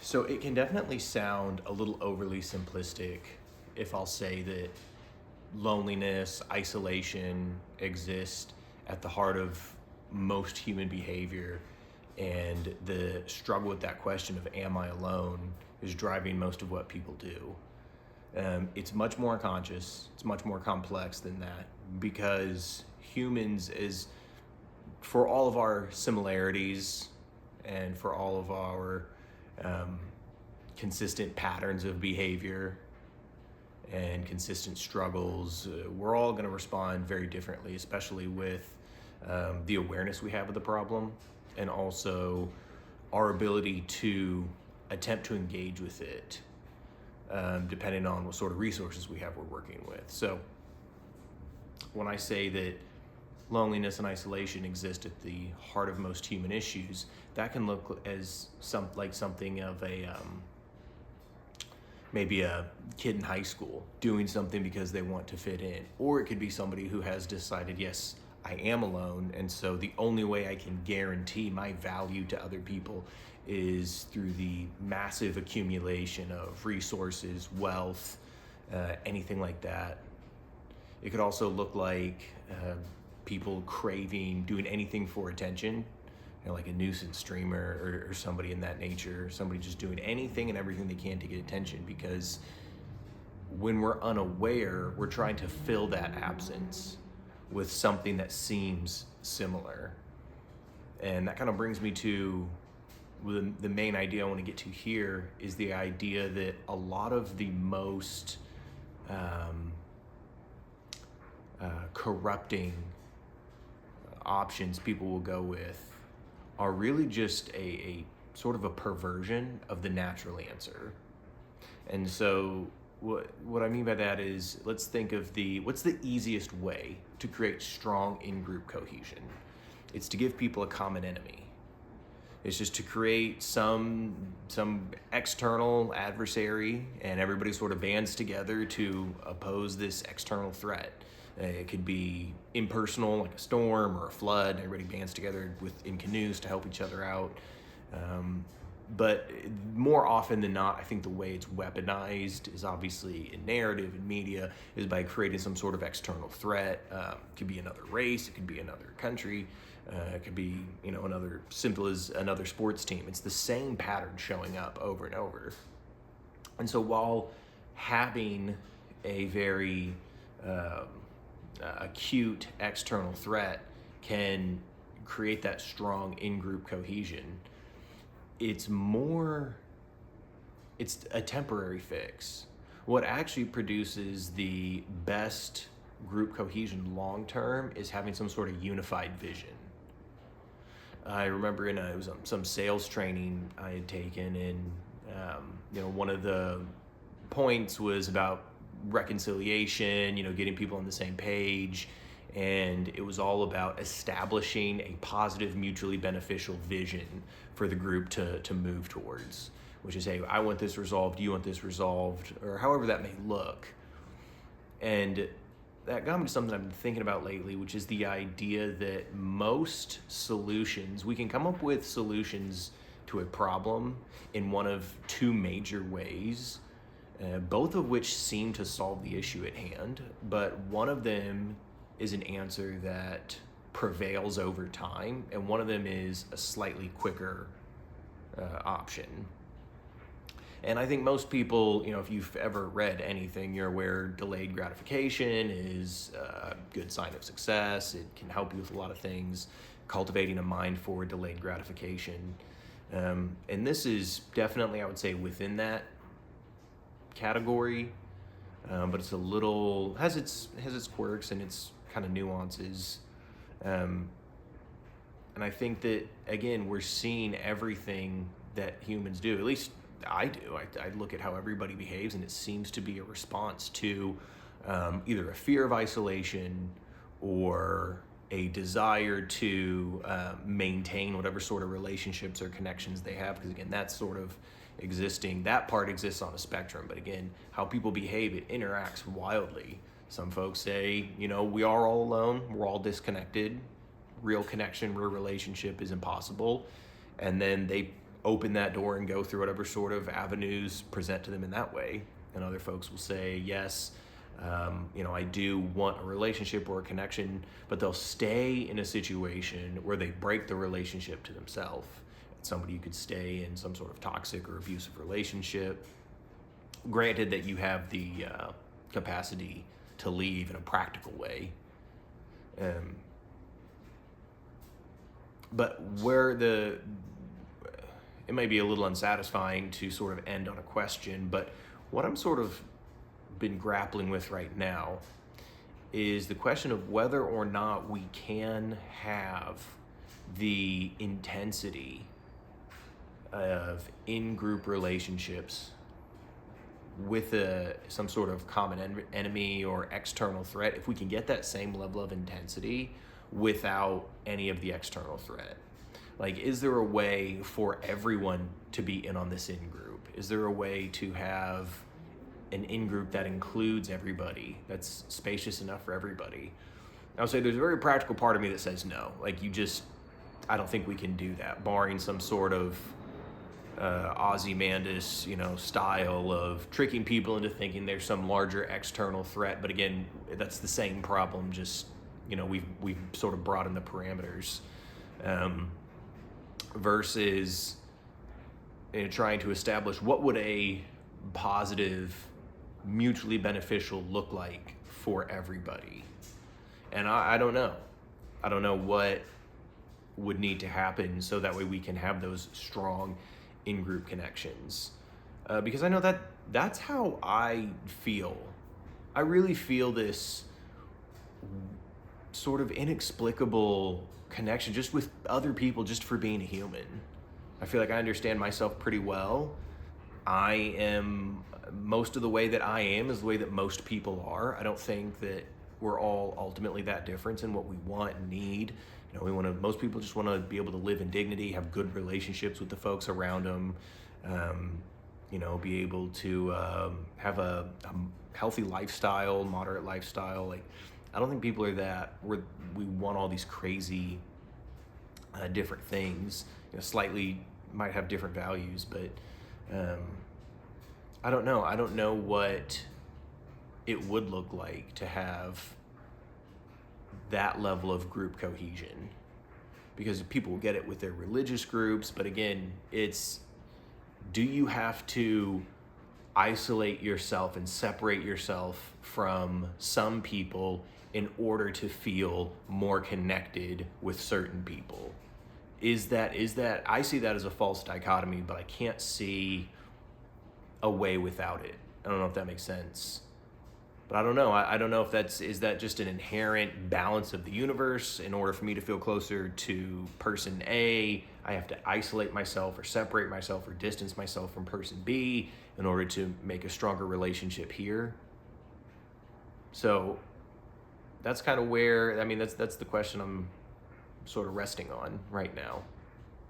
So it can definitely sound a little overly simplistic if I'll say that loneliness, isolation exist at the heart of most human behavior, and the struggle with that question of am I alone is driving most of what people do. It's much more conscious, it's much more complex than that, because humans is, for all of our similarities and for all of our um, consistent patterns of behavior and consistent struggles, we're all going to respond very differently, especially with the awareness we have of the problem, and also our ability to attempt to engage with it, depending on what sort of resources we have we're working with. So when I say that loneliness and isolation exist at the heart of most human issues, that can look as something of a maybe a kid in high school doing something because they want to fit in, or it could be somebody who has decided, yes, I am alone, and so the only way I can guarantee my value to other people is through the massive accumulation of resources, wealth, anything like that. It could also look like people craving, doing anything for attention, like a nuisance streamer or somebody in that nature, somebody just doing anything and everything they can to get attention, because when we're unaware, we're trying to fill that absence with something that seems similar. And that kind of brings me to the main idea I want to get to here, is the idea that a lot of the most corrupting options people will go with are really just a sort of a perversion of the natural answer. And so what I mean by that is, let's think of what's the easiest way to create strong in-group cohesion? It's to give people a common enemy. It's just to create some external adversary, and everybody sort of bands together to oppose this external threat. It could be impersonal, like a storm or a flood. Everybody bands together in canoes to help each other out. But more often than not, I think the way it's weaponized is obviously in narrative and media, is by creating some sort of external threat. It could be another race, it could be another country, it could be another, simple as another sports team. It's the same pattern showing up over and over. And so while having a very acute external threat can create that strong in-group cohesion, it's a temporary fix. What actually produces the best group cohesion long term is having some sort of unified vision. I remember it was some sales training I had taken, and one of the points was about reconciliation, getting people on the same page, and it was all about establishing a positive, mutually beneficial vision for the group to move towards, which is, hey, I want this resolved, you want this resolved, or however that may look. And that got me to something I've been thinking about lately, which is the idea that most solutions, we can come up with solutions to a problem in one of two major ways, both of which seem to solve the issue at hand, but one of them is an answer that prevails over time, and one of them is a slightly quicker option. And I think most people, if you've ever read anything, you're aware delayed gratification is a good sign of success. It can help you with a lot of things, cultivating a mind for delayed gratification. And this is definitely, I would say, within that category, but it's has its quirks and its kind of nuances. And I think that, again, we're seeing everything that humans do, at least I do. I look at how everybody behaves, and it seems to be a response to either a fear of isolation or a desire to maintain whatever sort of relationships or connections they have. Because again, that's sort of that part exists on a spectrum. But again, how people behave, it interacts wildly. Some folks say, we are all alone, we're all disconnected, real connection, real relationship is impossible. And then they open that door and go through whatever sort of avenues present to them in that way. And other folks will say, yes, I do want a relationship or a connection, but they'll stay in a situation where they break the relationship to themselves. Somebody, you could stay in some sort of toxic or abusive relationship. Granted that you have the capacity to leave in a practical way. But it may be a little unsatisfying to sort of end on a question, but what I'm sort of been grappling with right now is the question of whether or not we can have the intensity of in-group relationships with some sort of common enemy or external threat, if we can get that same level of intensity without any of the external threat. Like, is there a way for everyone to be in on this in-group? Is there a way to have an in-group that includes everybody, that's spacious enough for everybody? I would say there's a very practical part of me that says no. Like, I don't think we can do that, barring some sort of Ozymandias, style of tricking people into thinking there's some larger external threat. But again, that's the same problem, just, we've sort of broadened the parameters. Versus trying to establish what would a positive, mutually beneficial look like for everybody. And I don't know. I don't know what would need to happen so that way we can have those strong in-group connections. Because I know that's how I feel. I really feel this sort of inexplicable connection just with other people, just for being a human. I feel like I understand myself pretty well. Most of the way that I am is the way that most people are. I don't think that we're all ultimately that different in what we want and need. Most people just want to be able to live in dignity, have good relationships with the folks around them, be able to have a healthy lifestyle, moderate lifestyle. Like, I don't think people are that where we want all these crazy different things. Slightly might have different values, but I don't know. I don't know what it would look like to have that level of group cohesion, because people will get it with their religious groups. But again, do you have to isolate yourself and separate yourself from some people in order to feel more connected with certain people? Is that I see that as a false dichotomy, but I can't see a way without it. I don't know if that makes sense. But I don't know. I don't know if is that just an inherent balance of the universe? In order for me to feel closer to person A, I have to isolate myself or separate myself or distance myself from person B in order to make a stronger relationship here. So that's kind of where, that's the question I'm sort of resting on right now.